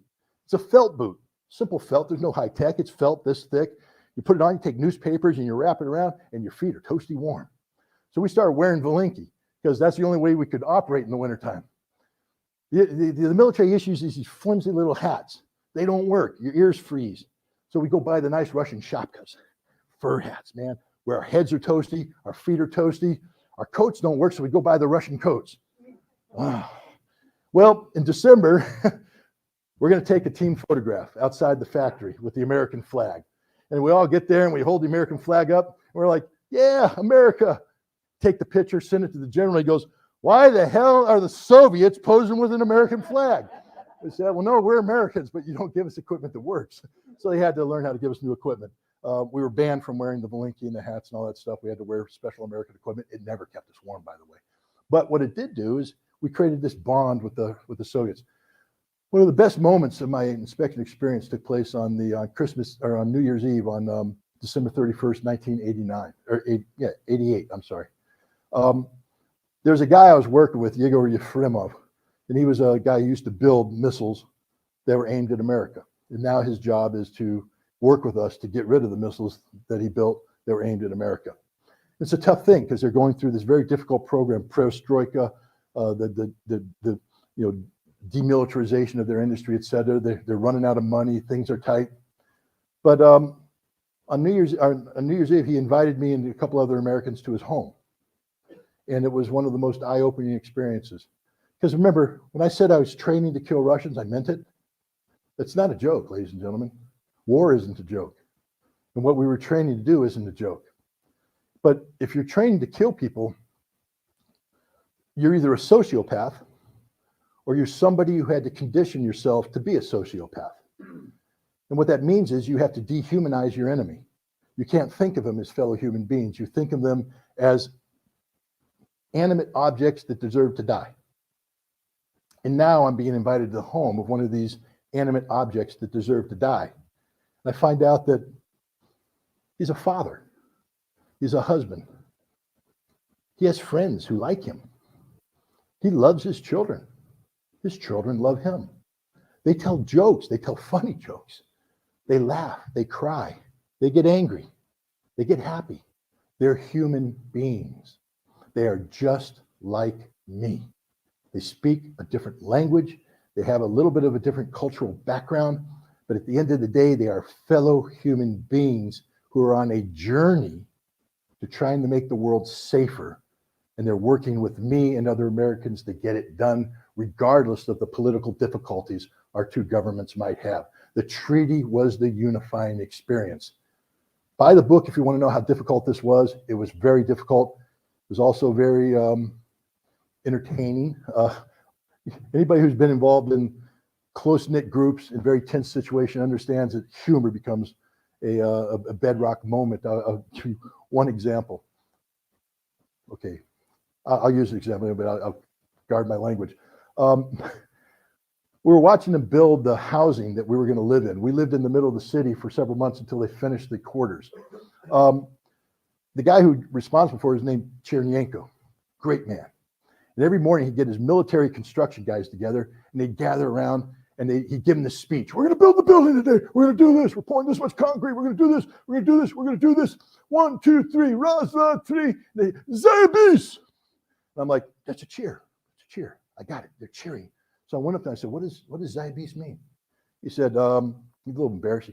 It's a felt boot, simple felt. There's no high tech. It's felt this thick. You put it on, you take newspapers and you wrap it around and your feet are toasty warm. So we started wearing Valinki because that's the only way we could operate in the wintertime. The military issues these flimsy little hats. They don't work. Your ears freeze. So we go buy the nice Russian shapkas, fur hats, man, where our heads are toasty, our feet are toasty. Our coats don't work, so we go buy the Russian coats. Well, in December, we're going to take a team photograph outside the factory with the American flag. And we all get there and we hold the American flag up. And we're like, yeah, America. Take the picture, send it to the general. He goes, why the hell are the Soviets posing with an American flag? We said, well, no, we're Americans, but you don't give us equipment that works. So they had to learn how to give us new equipment. We were banned from wearing the Valinki and the hats and all that stuff. We had to wear special American equipment. It never kept us warm, by the way. But what it did do is we created this bond with the Soviets. One of the best moments of my inspection experience took place on Christmas or on New Year's Eve on December 31st, 1989, or 88, I'm sorry. There's a guy I was working with, Yegor Yefremov, and he was a guy who used to build missiles that were aimed at America. And now his job is to work with us to get rid of the missiles that he built that were aimed at America. It's a tough thing because they're going through this very difficult program, Perestroika, the demilitarization of their industry, et cetera. They're running out of money. Things are tight. But on New Year's Eve, he invited me and a couple other Americans to his home. And it was one of the most eye-opening experiences. Because remember, when I said I was training to kill Russians, I meant it. It's not a joke, ladies and gentlemen. War isn't a joke. And what we were training to do isn't a joke. But if you're training to kill people, you're either a sociopath or you're somebody who had to condition yourself to be a sociopath. And what that means is you have to dehumanize your enemy. You can't think of them as fellow human beings. You think of them as animate objects that deserve to die. And now I'm being invited to the home of one of these animate objects that deserve to die. And I find out that he's a father. He's a husband. He has friends who like him. He loves his children. His children love him. They tell jokes. They tell funny jokes. They laugh. They cry. They get angry. They get happy. They're human beings. They are just like me. They speak a different language. They have a little bit of a different cultural background. But at the end of the day, they are fellow human beings who are on a journey to trying to make the world safer. And they're working with me and other Americans to get it done, regardless of the political difficulties our two governments might have. The treaty was the unifying experience. Buy the book if you want to know how difficult this was. It was very difficult. It was also very entertaining. Anybody who's been involved in close-knit groups in very tense situations understands that humor becomes a bedrock moment. I'll give you one example. Okay, I'll use an example, but I'll guard my language. We were watching them build the housing that we were going to live in. We lived in the middle of the city for several months until they finished the quarters. The guy who responsible for it is named Chernyenko, great man. And every morning he'd get his military construction guys together and they'd gather around and he'd give them this speech. We're going to build the building today. We're going to do this. We're pouring this much concrete. We're going to do this. We're going to do this. We're going to do this. 1, 2, 3, Raza, 3, Zayabis. And I'm like, that's a cheer. It's a cheer. I got it. They're cheering. So I went up there and I said, what does Zayabis mean? He said, he's a little embarrassed.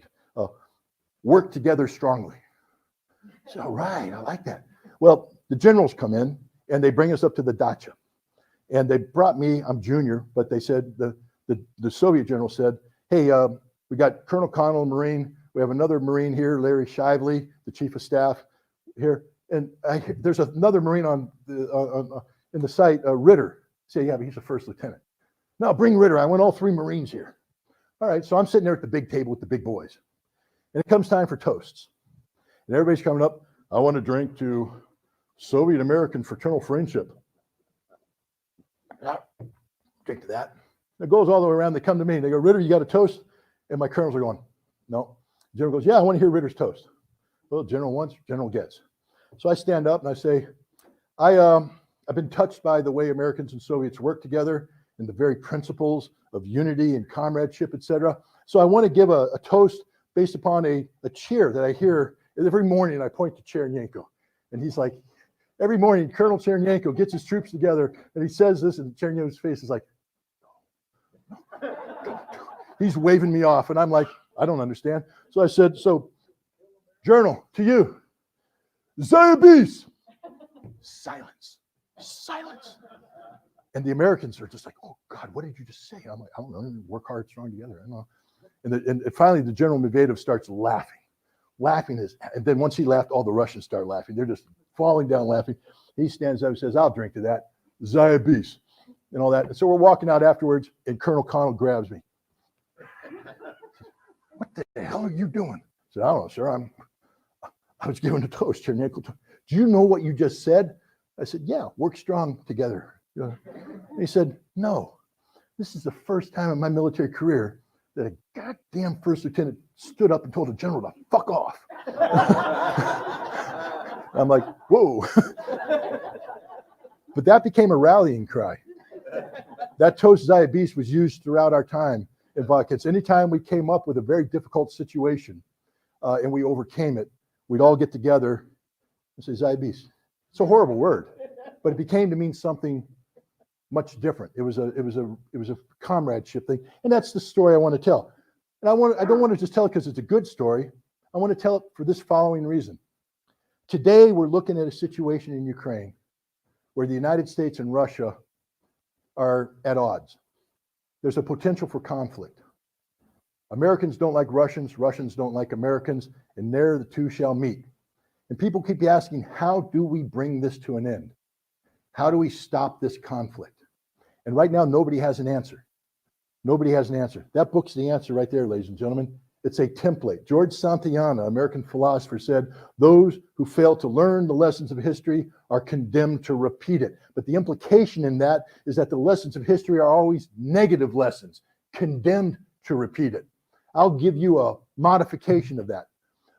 Work together strongly. I said, all right, I like that. Well, the generals come in and they bring us up to the dacha. And they brought me, I'm junior, but they said, the Soviet general said, hey, we got Colonel Connell, Marine. We have another Marine here, Larry Shively, the chief of staff here. And there's another Marine in the site, Ritter. Say, yeah, but he's a first lieutenant. No, bring Ritter. I want all 3 Marines here. All right, so I'm sitting there at the big table with the big boys. And it comes time for toasts. And everybody's coming up. I want to drink to Soviet-American fraternal friendship. Drink to that. It goes all the way around. They come to me and they go, Ritter, you got a toast? And my colonels are going, no. The general goes, yeah, I want to hear Ritter's toast. Well, general wants, general gets. So I stand up and I say, I've been touched by the way Americans and Soviets work together and the very principles of unity and comradeship, et cetera. So I want to give a toast based upon a cheer that I hear every morning. I point to Chernyenko. And he's like, every morning, Colonel Chernyenko gets his troops together and he says this, and Chernyenko's face is like, he's waving me off. And I'm like, I don't understand. So I said, so, Journal, to you, Zayabis. Silence. Silence. And the Americans are just like, oh, God, what did you just say? I'm like, I don't know. Work hard, strong together. I don't know. And finally, the General Medvedev starts laughing. And then once he laughed, all the Russians start laughing. They're just falling down laughing. He stands up and says, I'll drink to that. Zayabis. And all that. And so we're walking out afterwards, and Colonel Connell grabs me. What the hell are you doing? I said, I don't know, sir. I was giving a toast, Chernyenko. Do you know what you just said? I said, yeah, work strong together. And he said, no, this is the first time in my military career that a goddamn first lieutenant stood up and told a general to fuck off. I'm like, whoa. But that became a rallying cry. That toast Zaya Beast was used throughout our time in Balkans. Anytime we came up with a very difficult situation and we overcame it, we'd all get together and say Zaya Beast. It's a horrible word, but it became to mean something much different. It was a comradeship thing, and that's the story I want to tell. And I don't want to just tell it because it's a good story. I want to tell it for this following reason. Today, we're looking at a situation in Ukraine where the United States and Russia are at odds. There's a potential for conflict. Americans don't like Russians, Russians don't like Americans, and there the two shall meet. And people keep asking, how do we bring this to an end? How do we stop this conflict? And right now, nobody has an answer. Nobody has an answer. That book's the answer right there, ladies and gentlemen. It's a template. George Santayana, American philosopher, said, those who fail to learn the lessons of history are condemned to repeat it. But the implication in that is that the lessons of history are always negative lessons, condemned to repeat it. I'll give you a modification of that.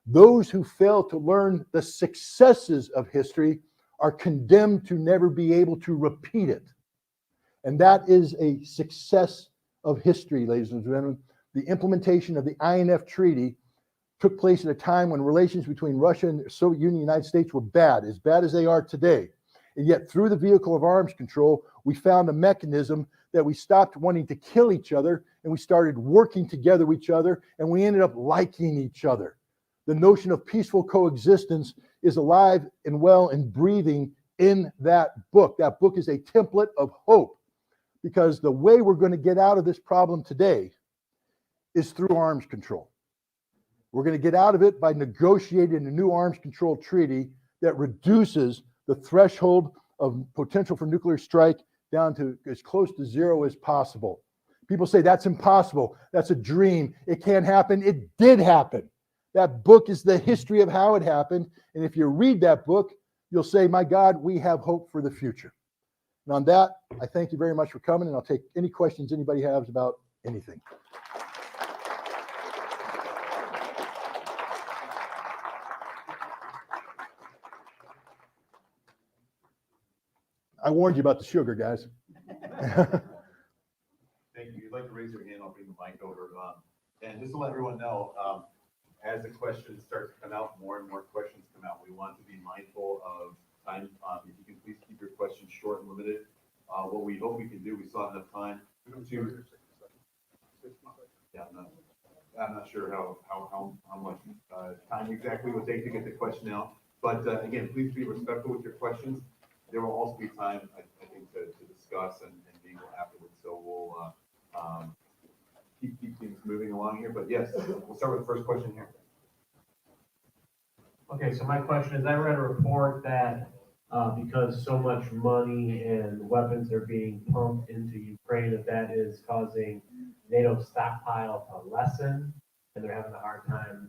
Those who fail to learn the successes of history are condemned to never be able to repeat it. And that is a success of history, ladies and gentlemen. The implementation of the INF Treaty took place at a time when relations between Russia and the Soviet Union and the United States were bad as they are today. And yet, through the vehicle of arms control, we found a mechanism that we stopped wanting to kill each other and we started working together with each other, and we ended up liking each other. The notion of peaceful coexistence is alive and well and breathing in that book. That book is a template of hope, because the way we're going to get out of this problem today is through arms control. We're going to get out of it by negotiating a new arms control treaty that reduces the threshold of potential for nuclear strike down to as close to zero as possible. People say that's impossible. That's a dream. It can't happen. It did happen. That book is the history of how it happened. And if you read that book, you'll say, my God, we have hope for the future. And on that, I thank you very much for coming, and I'll take any questions anybody has about anything. I warned you about the sugar, guys. Thank you. If you'd like to raise your hand, I'll bring the mic over. And just to let everyone know, as the questions start to come out, more and more questions come out, we want to be mindful of time. If you can please keep your questions short and limited. What we hope we can do, we still have enough time to. Yeah, I'm not sure how much time exactly it will take to get the question out. But again, please be respectful with your questions. There will also be time, I think, to discuss and mingle afterwards. So we'll keep things moving along here. But yes, we'll start with the first question here. Okay, so my question is, I read a report that because so much money and weapons are being pumped into Ukraine, that is causing NATO's stockpile to lessen, and they're having a hard time,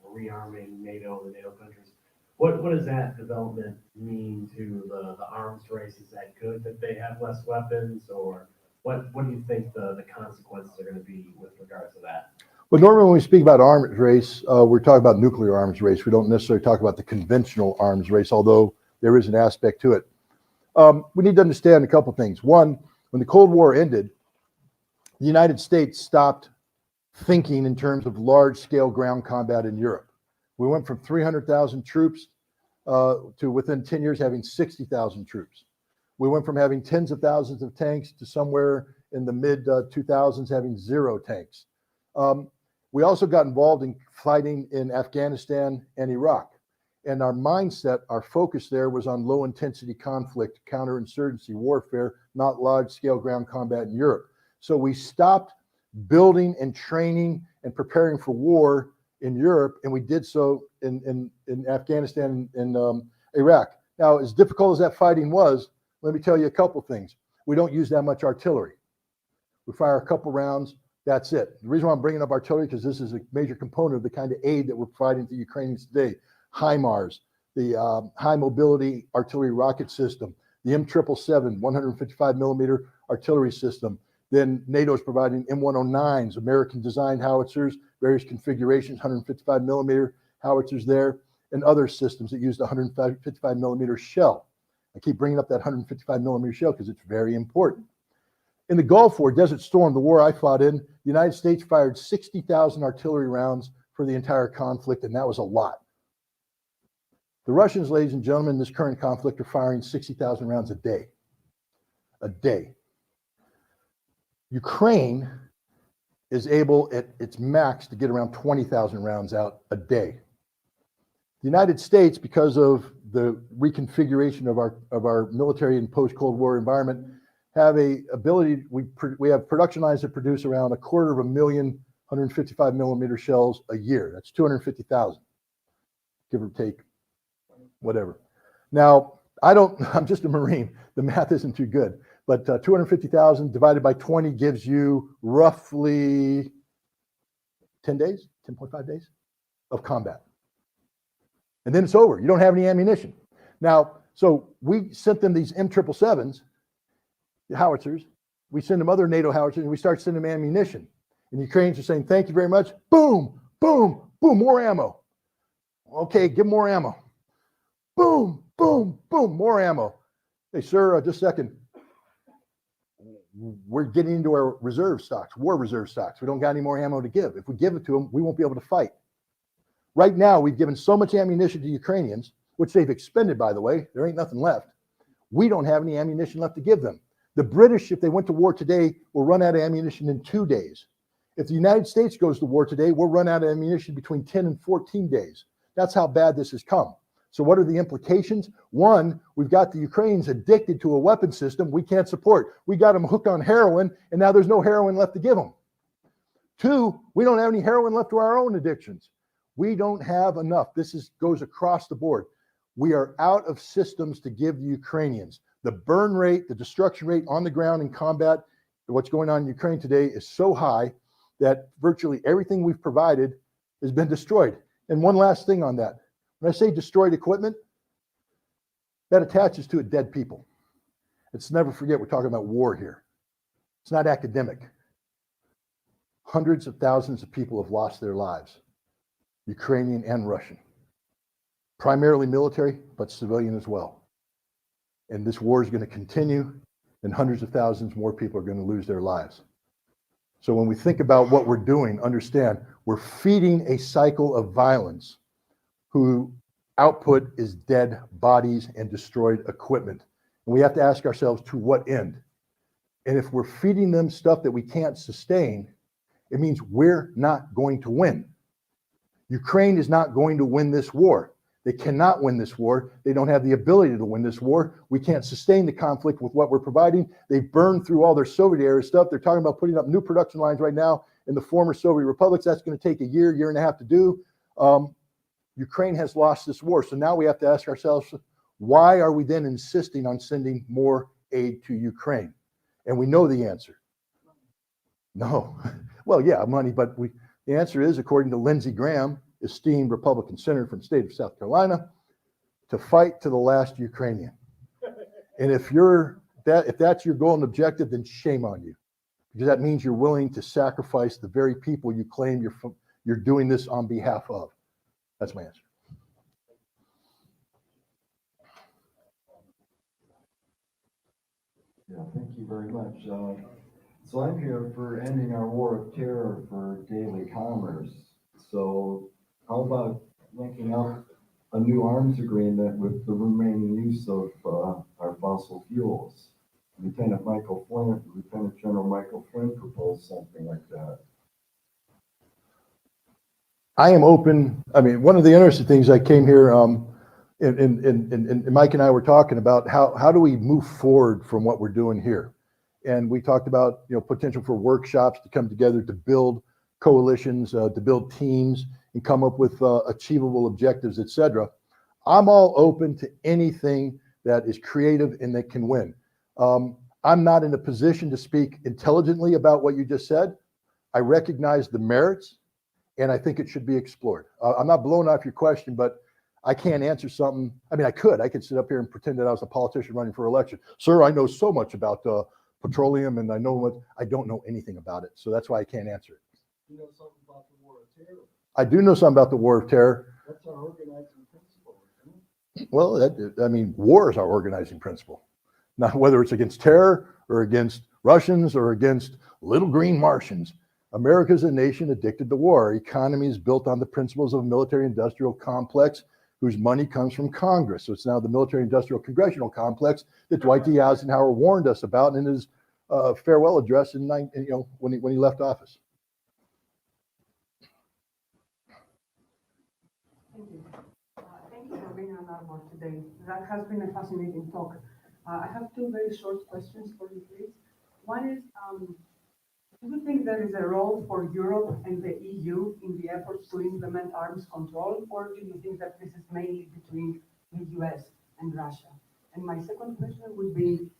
rearming NATO and the NATO countries. What does that development mean to the arms race? Is that good that they have less weapons, or what do you think the consequences are going to be with regards to that? Well, normally when we speak about arms race, we're talking about nuclear arms race. We don't necessarily talk about the conventional arms race, although there is an aspect to it. We need to understand a couple things. One, when the Cold War ended, the United States stopped thinking in terms of large-scale ground combat in Europe. We went from 300,000 troops to within 10 years having 60,000 troops. We went from having tens of thousands of tanks to somewhere in the mid-2000s having 0 tanks. We also got involved in fighting in Afghanistan and Iraq. And our mindset, our focus there was on low-intensity conflict, counterinsurgency warfare, not large-scale ground combat in Europe. So we stopped building and training and preparing for war in Europe, and we did so in Afghanistan and Iraq. Now, as difficult as that fighting was, let me tell you a couple things. We don't use that much artillery. We fire a couple rounds, that's it. The reason why I'm bringing up artillery, because this is a major component of the kind of aid that we're providing to Ukrainians today. HIMARS, the high mobility artillery rocket system, the M777 155 millimeter artillery system, Then NATO is providing M109s, American designed howitzers, various configurations, 155 millimeter howitzers there, and other systems that use the 155 millimeter shell. I keep bringing up that 155 millimeter shell because it's very important. In the Gulf War, Desert Storm, the war I fought in, the United States fired 60,000 artillery rounds for the entire conflict, and that was a lot. The Russians, ladies and gentlemen, in this current conflict are firing 60,000 rounds a day. A day. Ukraine is able at its max to get around 20,000 rounds out a day. The United States, because of the reconfiguration of our military and post-Cold War environment, have a ability, we have production lines that produce around 250,000 155 millimeter shells a year. That's 250,000, give or take, whatever. Now, I'm just a Marine. The math isn't too good, but 250,000 divided by 20 gives you roughly 10 days, 10.5 days of combat. And then it's over. You don't have any ammunition. Now, so we sent them these M777s, the howitzers. We send them other NATO howitzers, and we start sending them ammunition. And the Ukrainians are saying, thank you very much. Boom, boom, boom, more ammo. Okay, give more ammo. Boom, boom, boom, more ammo. Hey, sir, just a second. We're getting into our reserve stocks, war reserve stocks. We don't got any more ammo to give. If we give it to them, we won't be able to fight. Right now, we've given so much ammunition to Ukrainians, which they've expended, by the way. There ain't nothing left. We don't have any ammunition left to give them. The British, if they went to war today, will run out of ammunition in 2 days. If the United States goes to war today, we'll run out of ammunition between 10 and 14 days. That's how bad this has come. So what are the implications? One, we've got the Ukrainians addicted to a weapon system we can't support. We got them hooked on heroin, and now there's no heroin left to give them. Two, we don't have any heroin left to our own addictions. We don't have enough. This goes across the board. We are out of systems to give the Ukrainians. The burn rate, the destruction rate on the ground in combat, what's going on in Ukraine today is so high that virtually everything we've provided has been destroyed. And one last thing on that. When I say destroyed equipment, that attaches to it dead people. Let's never forget we're talking about war here. It's not academic. Hundreds of thousands of people have lost their lives, Ukrainian and Russian. Primarily military, but civilian as well. And this war is going to continue, and hundreds of thousands more people are going to lose their lives. So when we think about what we're doing, understand we're feeding a cycle of violence whose output is dead bodies and destroyed equipment. And we have to ask ourselves, to what end? And if we're feeding them stuff that we can't sustain, it means we're not going to win. Ukraine is not going to win this war. They cannot win this war. They don't have the ability to win this war. We can't sustain the conflict with what we're providing. They've burned through all their Soviet-era stuff. They're talking about putting up new production lines right now in the former Soviet republics. That's going to take a year, year and a half to do. Ukraine has lost this war. So now we have to ask ourselves, why are we then insisting on sending more aid to Ukraine? And we know the answer. No. Well, yeah, money, but the answer is, according to Lindsey Graham, esteemed Republican senator from the state of South Carolina, to fight to the last Ukrainian. And if that's your goal and objective, then shame on you, because that means you're willing to sacrifice the very people you claim you're doing this on behalf of. That's my answer. Yeah, thank you very much. So I'm here for ending our war of terror for daily commerce. So how about linking up a new arms agreement with the remaining use of our fossil fuels? Lieutenant General Michael Flynn proposed something like that. I am open. I mean, one of the interesting things I came here, and Mike and I were talking about how do we move forward from what we're doing here? And we talked about, potential for workshops to come together to build coalitions, to build teams and come up with achievable objectives, etc. I'm all open to anything that is creative and that can win. I'm not in a position to speak intelligently about what you just said. I recognize the merits, and I think it should be explored. I'm not blowing off your question, but I can't answer something. I mean, I could sit up here and pretend that I was a politician running for election. Sir, I know so much about petroleum, and I know what, I don't know anything about it. So that's why I can't answer it. You know something about the war of terror? I do know something about the war of terror. That's our organizing principle, isn't it? Well, I mean, war is our organizing principle. Not whether it's against terror or against Russians or against little green Martians. America is a nation addicted to war. Our economy is built on the principles of a military-industrial complex whose money comes from Congress. So it's now the military-industrial congressional complex that Dwight D. Eisenhower warned us about in his farewell address when he left office. Thank you. Thank you for being on our board today. That has been a fascinating talk. I have two very short questions for you, please. One is, do you think there is a role for Europe and the EU in the efforts to implement arms control, or do you think that this is mainly between the US and Russia? And my second question would be,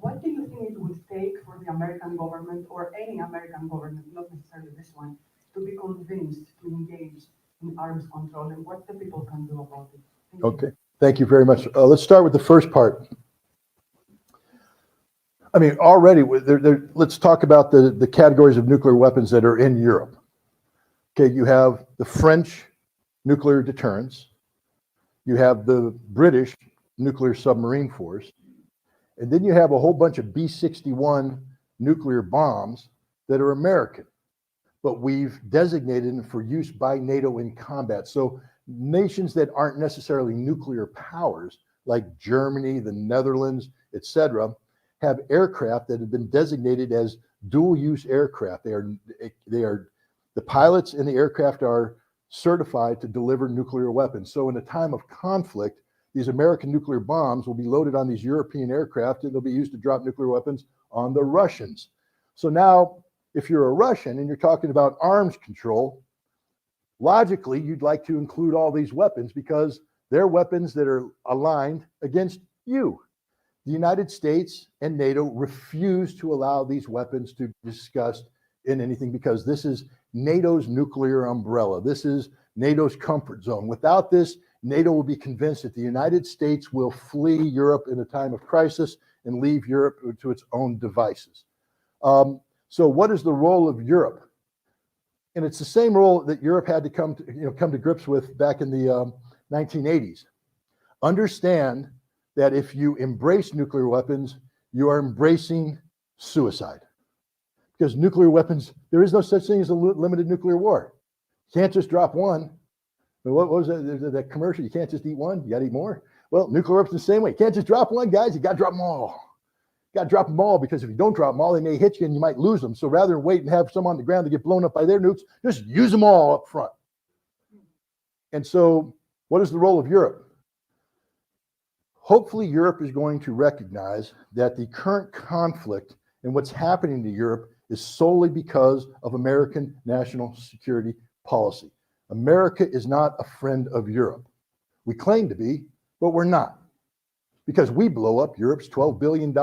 what do you think it would take for the American government, or any American government, not necessarily this one, to be convinced to engage in arms control, and what the people can do about it? Thank you. Okay, thank you very much. Let's start with the first part. I mean, already, let's talk about the categories of nuclear weapons that are in Europe. Okay, you have the French nuclear deterrence, you have the British nuclear submarine force, and then you have a whole bunch of B-61 nuclear bombs that are American, but we've designated them for use by NATO in combat. So nations that aren't necessarily nuclear powers, like Germany, the Netherlands, etc., have aircraft that have been designated as dual-use aircraft. They are the pilots in the aircraft are certified to deliver nuclear weapons. So in a time of conflict, these American nuclear bombs will be loaded on these European aircraft, and they'll be used to drop nuclear weapons on the Russians. So now, if you're a Russian and you're talking about arms control, logically, you'd like to include all these weapons because they're weapons that are aligned against you. The United States and NATO refuse to allow these weapons to be discussed in anything because this is NATO's nuclear umbrella. This is NATO's comfort zone. Without this, NATO will be convinced that the United States will flee Europe in a time of crisis and leave Europe to its own devices. So what is the role of Europe? And it's the same role that Europe had to come to grips with back in the 1980s. Understand that if you embrace nuclear weapons, you are embracing suicide. Because nuclear weapons, there is no such thing as a limited nuclear war. You can't just drop one. What was that commercial? You can't just eat one, you gotta eat more. Well, nuclear weapons the same way. You can't just drop one, guys, you gotta drop them all. You gotta drop them all, because if you don't drop them all, they may hit you and you might lose them. So rather than wait and have some on the ground to get blown up by their nukes, just use them all up front. And so what is the role of Europe? Hopefully Europe is going to recognize that the current conflict and what's happening to Europe is solely because of American national security policy. America is not a friend of Europe. We claim to be, but we're not, because we blow up Europe's $12 billion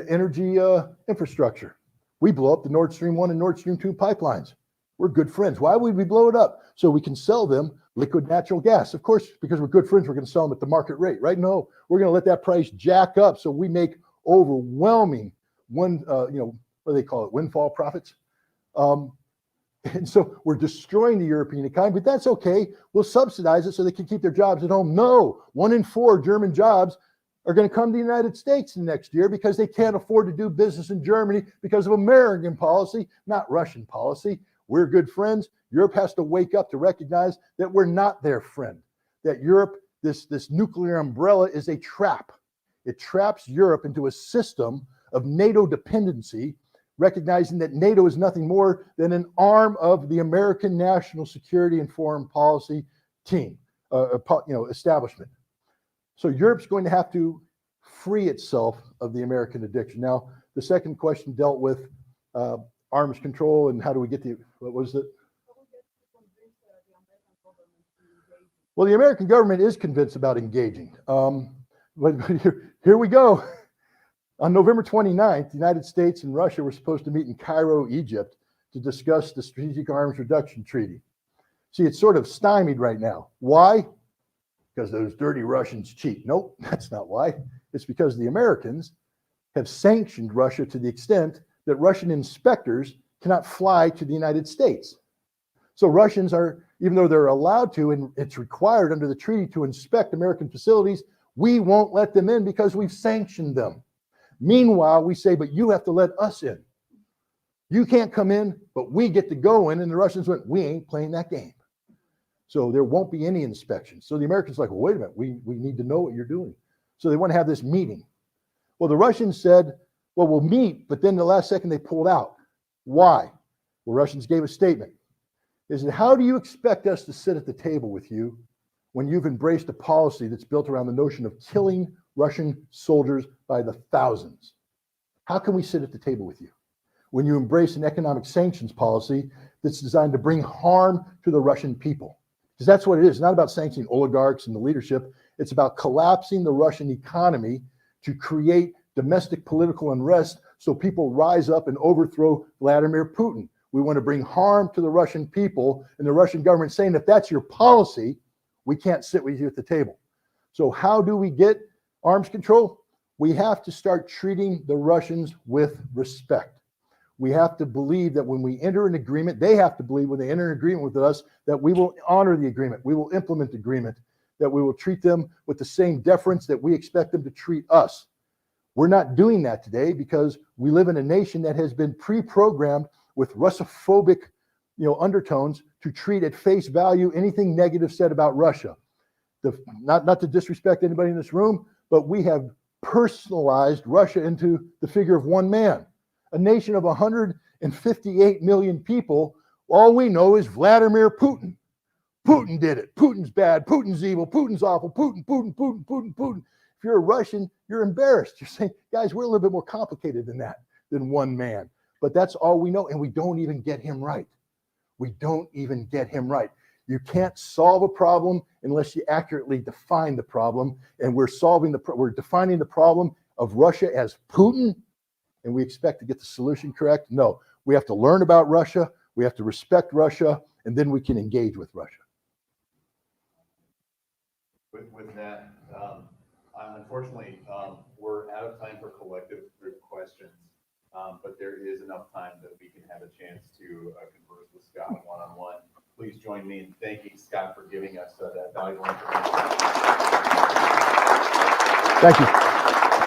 energy infrastructure. We blow up the Nord Stream 1 and Nord Stream 2 pipelines. We're good friends. Why would we blow it up? So we can sell them liquid natural gas. Of course, because we're good friends, we're going to sell them at the market rate, right? No, we're going to let that price jack up so we make overwhelming what do they call it? Windfall profits. And so we're destroying the European economy, but that's okay. We'll subsidize it so they can keep their jobs at home. No, 1 in 4 German jobs are going to come to the United States next year because they can't afford to do business in Germany because of American policy, not Russian policy. We're good friends. Europe has to wake up to recognize that we're not their friend, that Europe, this nuclear umbrella, is a trap. It traps Europe into a system of NATO dependency, recognizing that NATO is nothing more than an arm of the American national security and foreign policy team, establishment. So Europe's going to have to free itself of the American addiction. Now, the second question dealt with arms control and how do we get the, what was it? Well, the American government is convinced about engaging. But here we go. On November 29th, the United States and Russia were supposed to meet in Cairo, Egypt, to discuss the Strategic Arms Reduction Treaty. See, it's sort of stymied right now. Why? Because those dirty Russians cheat. Nope, that's not why. It's because the Americans have sanctioned Russia to the extent that Russian inspectors cannot fly to the United States. So Russians are, even though they're allowed to, and it's required under the treaty to inspect American facilities, we won't let them in because we've sanctioned them. Meanwhile, we say, but you have to let us in. You can't come in, but we get to go in. And the Russians went, we ain't playing that game. So there won't be any inspections. So the Americans are like, well, wait a minute, we need to know what you're doing. So they want to have this meeting. Well, the Russians said, well, we'll meet, but then the last second they pulled out. Why? Well, Russians gave a statement. They said, how do you expect us to sit at the table with you when you've embraced a policy that's built around the notion of killing Russian soldiers by the thousands? How can we sit at the table with you when you embrace an economic sanctions policy that's designed to bring harm to the Russian people? Because that's what it is. It's not about sanctioning oligarchs and the leadership. It's about collapsing the Russian economy to create domestic political unrest so people rise up and overthrow Vladimir Putin. We want to bring harm to the Russian people, and the Russian government saying, if that's your policy, we can't sit with you at the table. So how do we get arms control? We have to start treating the Russians with respect. We have to believe that when we enter an agreement, they have to believe when they enter an agreement with us that we will honor the agreement, we will implement the agreement, that we will treat them with the same deference that we expect them to treat us. We're not doing that today because we live in a nation that has been pre-programmed with Russophobic, undertones to treat at face value anything negative said about Russia. Not to disrespect anybody in this room, but we have personalized Russia into the figure of one man. A nation of 158 million people, all we know is Vladimir Putin. Putin did it. Putin's bad. Putin's evil. Putin's awful. Putin. If you're a Russian, you're embarrassed. You're saying, guys, we're a little bit more complicated than that, than one man. But that's all we know, and we don't even get him right. We don't even get him right. You can't solve a problem unless you accurately define the problem, and we're defining the problem of Russia as Putin, and we expect to get the solution correct. No, we have to learn about Russia, we have to respect Russia, and then we can engage with Russia. With that, unfortunately, we're out of time for collective group questions. But there is enough time that we can have a chance to converse with Scott one-on-one. Please join me in thanking Scott for giving us that valuable information. Thank you.